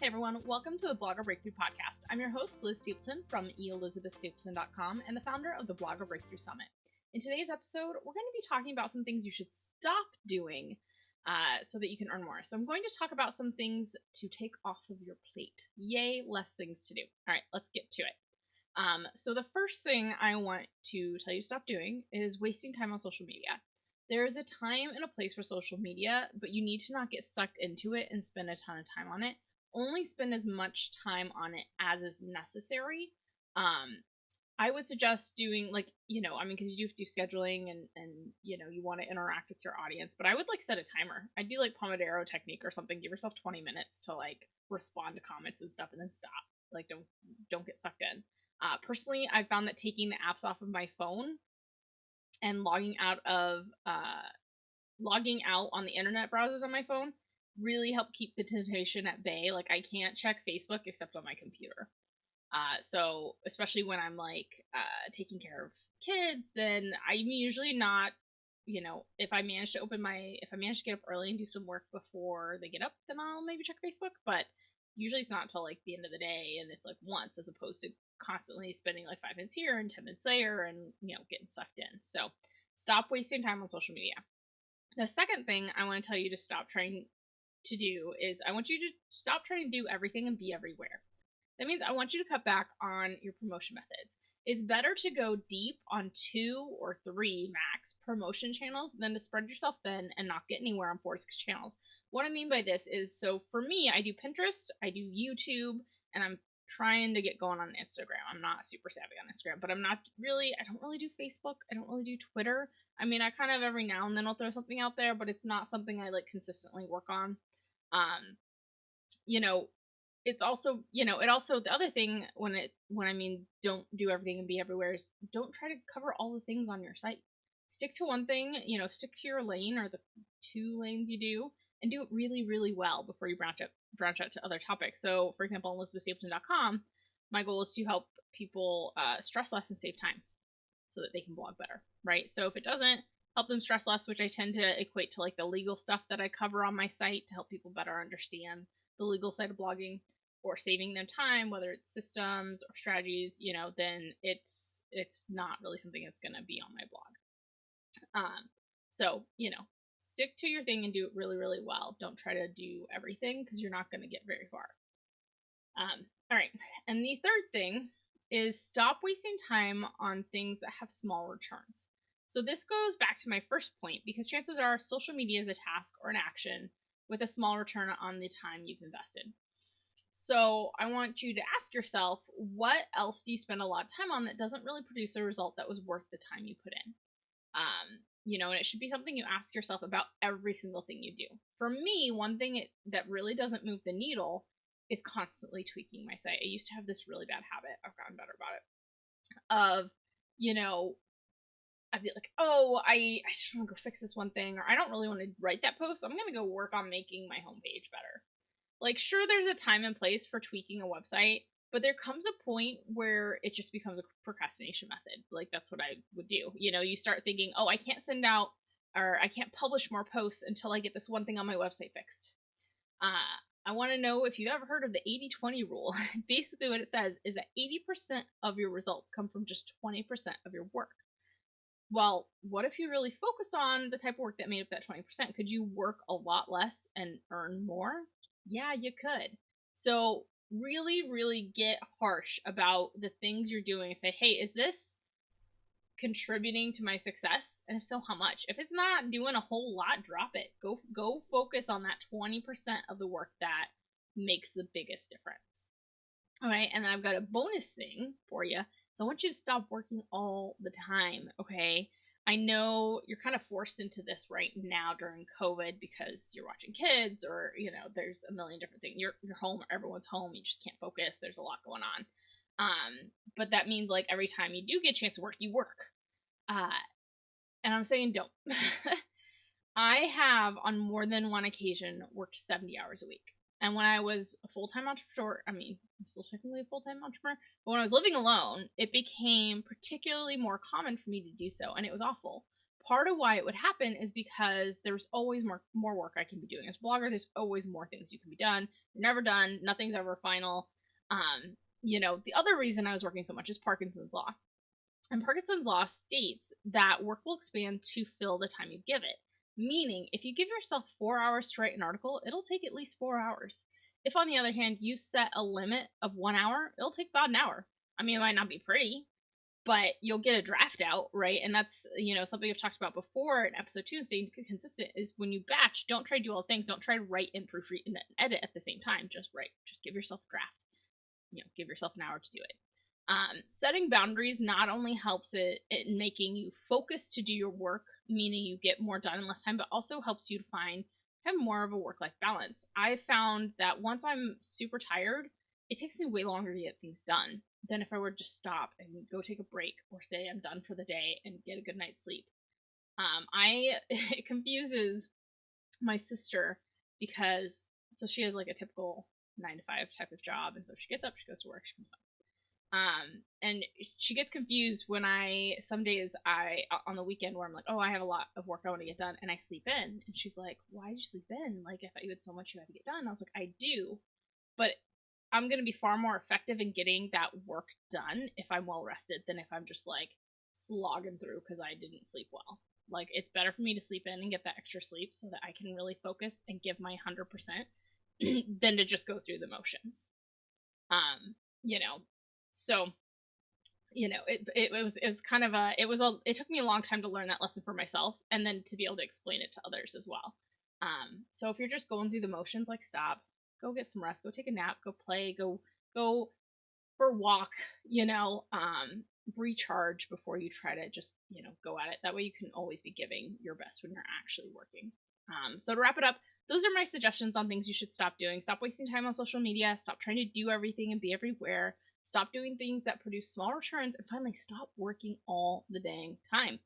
everyone, welcome to the Blogger Breakthrough Podcast. I'm your host, Liz Stapleton from elizabethstapleton.com and the founder of the Blogger Breakthrough Summit. In today's episode, we're going to be talking about some things you should stop doing so that you can earn more. So I'm going to talk about some things to take off of your plate. Yay, less things to do. All right, let's get to it. So the first thing I want to tell you to stop doing is wasting time on social media. There is a time and a place for social media, but you need to not get sucked into it and spend a ton of time on it. Only spend as much time on it as is necessary. I would suggest doing because you do scheduling and you want to interact with your audience, but I would set a timer. I'd do Pomodoro technique or something. Give yourself 20 minutes to respond to comments and stuff and then stop. Don't get sucked in. Personally, I found that taking the apps off of my phone and logging out on the internet browsers on my phone really help keep the temptation at bay. I can't check Facebook except on my computer. So especially when I'm taking care of kids, then I'm usually not, if I manage to get up early and do some work before they get up, then I'll maybe check Facebook. But usually it's not until the end of the day, and it's once, as opposed to constantly spending 5 minutes here and 10 minutes there and getting sucked in. So stop wasting time on social media. The second thing I want to tell you to stop trying to do is I want you to stop trying to do everything and be everywhere. That means I want you to cut back on your promotion methods. It's better to go deep on 2 or 3 max promotion channels than to spread yourself thin and not get anywhere on 4 or 6 channels. What I mean by this is, so for me, I do Pinterest, I do YouTube, and I'm trying to get going on Instagram. I'm not super savvy on Instagram, but I don't really do Facebook. I don't really do Twitter. I mean, I kind of every now and then I'll throw something out there, but it's not something I consistently work on. It's also, the other thing when I mean don't do everything and be everywhere is don't try to cover all the things on your site. Stick to one thing, stick to your lane or the 2 lanes you do, and do it really, really well before you branch out to other topics. So, for example, on elizabethstapleton.com, my goal is to help people stress less and save time so that they can blog better, right? So if it doesn't help them stress less, which I tend to equate to the legal stuff that I cover on my site to help people better understand the legal side of blogging, or saving them time, whether it's systems or strategies, then it's not really something that's going to be on my blog. So, stick to your thing and do it really, really well. Don't try to do everything because you're not going to get very far. All right. And the third thing is stop wasting time on things that have small returns. So this goes back to my first point, because chances are social media is a task or an action with a small return on the time you've invested. So I want you to ask yourself, what else do you spend a lot of time on that doesn't really produce a result that was worth the time you put in? And it should be something you ask yourself about every single thing you do. For me, one thing that really doesn't move the needle is constantly tweaking my site. I used to have this really bad habit. I've gotten better about it. Of, I'd be like, oh, I just want to go fix this one thing, or I don't really want to write that post, so I'm going to go work on making my homepage better. Sure, there's a time and place for tweaking a website, but there comes a point where it just becomes a procrastination method. That's what I would do. You start thinking, oh, I can't send out, or I can't publish more posts until I get this one thing on my website fixed. I want to know if you've ever heard of the 80-20 rule. Basically what it says is that 80% of your results come from just 20% of your work. Well, what if you really focused on the type of work that made up that 20%? Could you work a lot less and earn more? Yeah, you could. So really, really get harsh about the things you're doing and say, hey, is this contributing to my success? And if so, how much? If it's not doing a whole lot, drop it. Go focus on that 20% of the work that makes the biggest difference. All right, and then I've got a bonus thing for you. So I want you to stop working all the time, okay? I know you're kind of forced into this right now during COVID because you're watching kids, or, there's a million different things. You're home, everyone's home, you just can't focus. There's a lot going on. But that means every time you do get a chance to work, you work. And I'm saying don't. I have on more than one occasion worked 70 hours a week. And when I was a full-time entrepreneur, I'm still technically a full-time entrepreneur, but when I was living alone, it became particularly more common for me to do so, and it was awful. part of why it would happen is because there's always more work I can be doing. As a blogger, there's always more things you can be done. You're never done. Nothing's ever final. The other reason I was working so much is Parkinson's Law. And Parkinson's Law states that work will expand to fill the time you give it. Meaning, if you give yourself 4 hours to write an article, it'll take at least 4 hours. If, on the other hand, you set a limit of 1 hour, it'll take about an hour. I mean, it might not be pretty, but you'll get a draft out, right? And that's, something I've talked about before in episode 2 and staying consistent is when you batch, don't try to do all things. Don't try to write and proofread and edit at the same time. Just write. Just give yourself a draft. Give yourself an hour to do it. Setting boundaries not only helps it in making you focus to do your work, meaning you get more done in less time, but also helps you to have more of a work-life balance. I found that once I'm super tired, it takes me way longer to get things done than if I were to just stop and go take a break or say I'm done for the day and get a good night's sleep. It confuses my sister because she has like a typical 9 to 5 type of job, and so she gets up, she goes to work, she comes home. And she gets confused when some days on the weekend where I'm like, oh, I have a lot of work I want to get done, and I sleep in. And she's like, why did you sleep in? Like, I thought you had so much you had to get done. And I was like, I do, but I'm going to be far more effective in getting that work done if I'm well rested than if I'm just like slogging through because I didn't sleep well. Like, it's better for me to sleep in and get that extra sleep so that I can really focus and give my 100% than to just go through the motions. So, it was kind of it took me a long time to learn that lesson for myself and then to be able to explain it to others as well. So if you're just going through the motions, like, stop, go get some rest, go take a nap, go play, go for a walk, recharge before you try to just, go at it. That way you can always be giving your best when you're actually working. So to wrap it up, those are my suggestions on things you should stop doing. Stop wasting time on social media. Stop trying to do everything and be everywhere. Stop doing things that produce small returns. And finally, stop working all the dang time.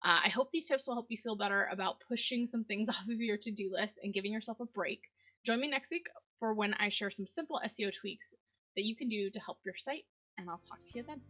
I hope these tips will help you feel better about pushing some things off of your to-do list and giving yourself a break. Join me next week for when I share some simple SEO tweaks that you can do to help your site, and I'll talk to you then.